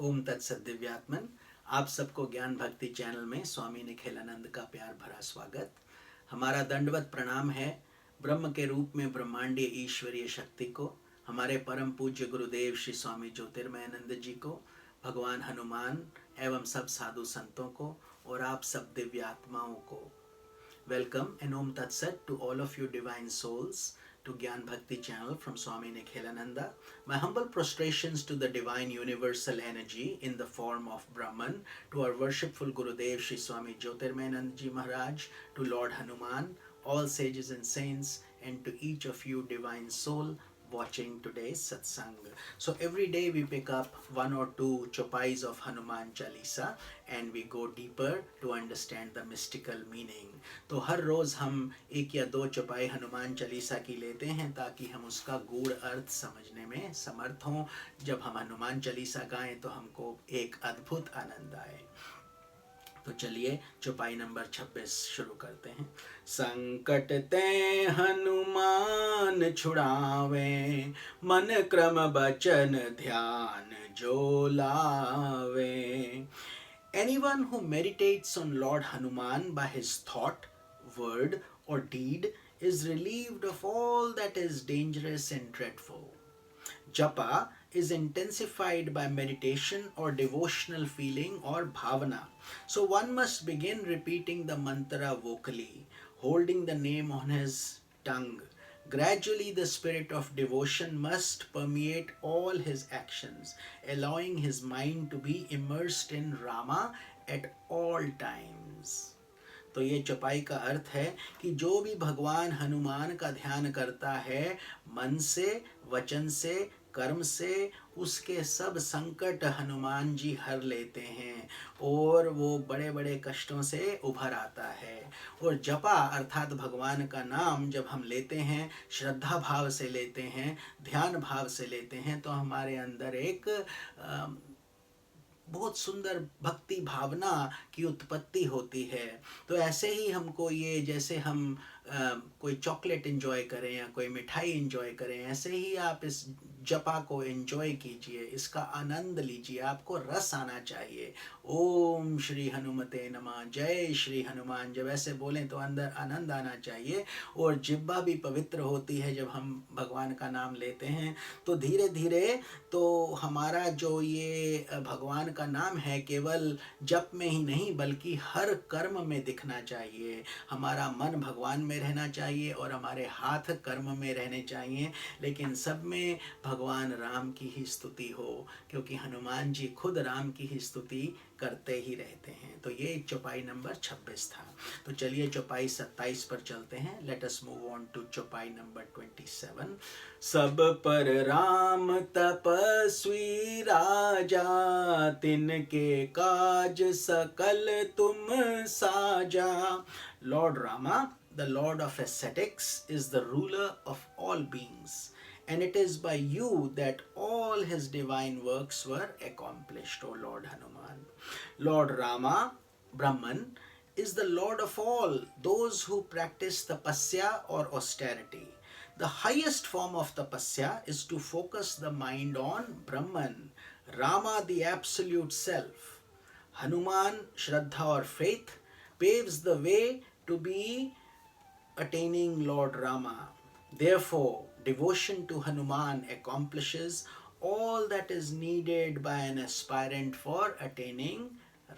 ओम तत्सत दिव्यात्मन। आप सबको ज्ञान भक्ति चैनल में स्वामी निखिलानंद का प्यार भरा स्वागत। हमारा दंडवत प्रणाम है ब्रह्म के रूप में ब्रह्मांडीय ईश्वरीय शक्ति को, हमारे परम पूज्य गुरुदेव श्री स्वामी ज्योतिर्मयानंद जी को, भगवान हनुमान एवं सब साधु संतों को और आप सब दिव्य आत्माओं को। Welcome and Om Tat Sat to all of you divine souls to Gyan Bhakti channel from Swami Nikhilananda. My humble prostrations to the divine universal energy in the form of Brahman, to our worshipful Gurudev Shri Swami Jyotirmayanand Ji Maharaj, to Lord Hanuman, all sages and saints, and to each of you divine soul watching today's satsang. So every day we pick up one or two chopais of Hanuman Chalisa and we go deeper to understand the mystical meaning. तो हर रोज हम एक या दो चौपाई हनुमान चालीसा की लेते हैं ताकि हम उसका गूढ़ अर्थ समझने में समर्थ हों। जब हम हनुमान चालीसा गाएं तो हमको एक अद्भुत आनंद आए। तो चलिए चौपाई नंबर 26 शुरू करते हैं। संकट ते हनुमान छुड़ावे, मन क्रम बचन ध्यान जो लावे। Anyone who meditates on Lord Hanuman by his thought, word, or deed is relieved of all that is dangerous and dreadful. Japa is intensified by meditation or devotional feeling or bhavana. So one must begin repeating the mantra vocally, holding the name on his tongue. Gradually, the spirit of devotion must permeate all his actions, allowing his mind to be immersed in Rama at all times. तो ये चौपाई का अर्थ है कि जो भी भगवान हनुमान का ध्यान करता है मन से, वचन से, कर्म से, उसके सब संकट हनुमान जी हर लेते हैं और वो बड़े बड़े कष्टों से उभर आता है। और जपा अर्थात भगवान का नाम जब हम लेते हैं, श्रद्धा भाव से लेते हैं, ध्यान भाव से लेते हैं, तो हमारे अंदर एक बहुत सुंदर भक्ति भावना की उत्पत्ति होती है। तो ऐसे ही हमको ये, जैसे हम कोई चॉकलेट एंजॉय करें या कोई मिठाई एंजॉय करें, ऐसे ही आप इस जपा को एंजॉय कीजिए, इसका आनंद लीजिए। आपको रस आना चाहिए। ओम श्री हनुमते नमः, जय श्री हनुमान, जब ऐसे बोलें तो अंदर आनंद आना चाहिए। और जिह्वा भी पवित्र होती है जब हम भगवान का नाम लेते हैं। तो धीरे धीरे तो हमारा जो ये भगवान का नाम है केवल जप में ही नहीं बल्कि हर कर्म में दिखना चाहिए। हमारा मन भगवान में रहना चाहिए और हमारे हाथ कर्म में रहने चाहिए, लेकिन सब में भगवान राम की ही स्तुति हो, क्योंकि हनुमान जी खुद राम की ही स्तुति करते ही रहते हैं। तो ये चौपाई नंबर 26 था। तो चलिए चौपाई 27 पर चलते हैं। Let us move on to चौपाई नंबर 27। सब पर राम तपस्वी राजा, तिनके काज सकल तुम साजा। Lord Rama, the Lord of ascetics, is the ruler of all beings, and it is by you that all his divine works were accomplished, O Lord Hanuman. Lord Rama, Brahman, is the Lord of all those who practice tapasya or austerity. The highest form of tapasya is to focus the mind on Brahman, Rama the absolute self. Hanuman, Shraddha or faith, paves the way to be attaining Lord Rama. Therefore, devotion to Hanuman accomplishes all that is needed by an aspirant for attaining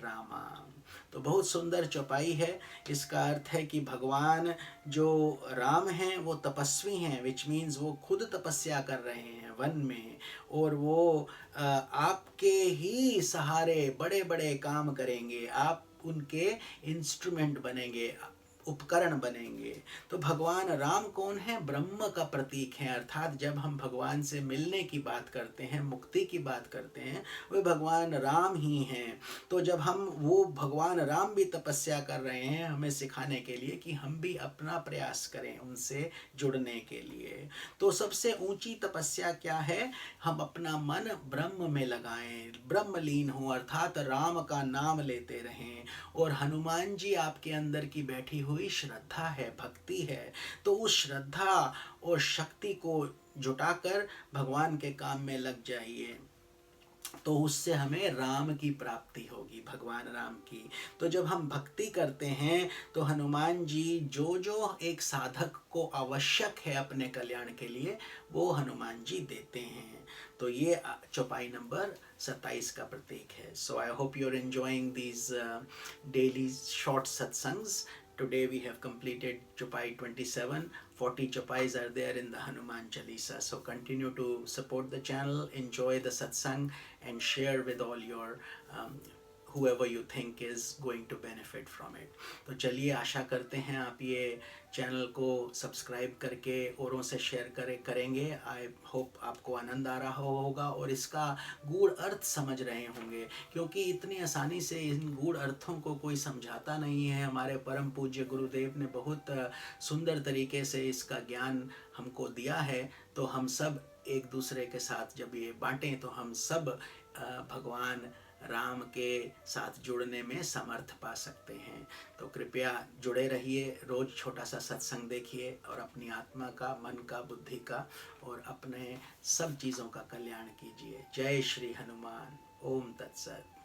Rama. तो बहुत सुंदर चौपाई है। इसका अर्थ है कि भगवान जो राम हैं वो तपस्वी हैं, विच मीन्स वो खुद तपस्या कर रहे हैं वन में, और वो आपके ही सहारे बड़े बड़े काम करेंगे, आप उनके इंस्ट्रूमेंट बनेंगे, उपकरण बनेंगे। तो भगवान राम कौन है? ब्रह्म का प्रतीक है। अर्थात जब हम भगवान से मिलने की बात करते हैं, मुक्ति की बात करते हैं, वे भगवान राम ही हैं। तो जब हम वो भगवान राम भी तपस्या कर रहे हैं हमें सिखाने के लिए कि हम भी अपना प्रयास करें उनसे जुड़ने के लिए। तो सबसे ऊंची तपस्या क्या है? हम अपना मन ब्रह्म में लगाएं, ब्रह्मलीन हो, अर्थात राम का नाम लेते रहें। और हनुमान जी आपके अंदर की बैठी हुई श्रद्धा है, भक्ति है। तो उस श्रद्धा और शक्ति को जुटाकर भगवान के काम में लग जाइए। तो उससे हमें राम की प्राप्ति होगी, भगवान राम की। तो जब हम भक्ति करते हैं तो हनुमान जी जो जो एक साधक को आवश्यक है अपने कल्याण के लिए, वो हनुमान जी देते हैं। तो ये चौपाई नंबर 27 का प्रतीक है। So I hope you are enjoying these daily short satsangs. Today we have completed Chopai 27. 40 Chopais are there in the Hanuman Chalisa. So continue to support the channel, enjoy the satsang, and share with all your whoever you think is going to benefit from it. तो चलिए, आशा करते हैं आप ये channel को subscribe करके औरों से शेयर करेंगे। आई होप आपको आनंद आ रहा होगा और इसका गूढ़ अर्थ समझ रहे होंगे, क्योंकि इतनी आसानी से इन गूढ़ अर्थों को कोई समझाता नहीं है। हमारे परम पूज्य गुरुदेव ने बहुत सुंदर तरीके से इसका ज्ञान हमको दिया है। तो हम सब एक दूसरे के साथ जब ये बांटें तो हम सब भगवान राम के साथ जुड़ने में समर्थ पा सकते हैं। तो कृपया जुड़े रहिए, रोज छोटा सा सत्संग देखिए और अपनी आत्मा का, मन का, बुद्धि का और अपने सब चीज़ों का कल्याण कीजिए। जय श्री हनुमान। ओम तत्सत।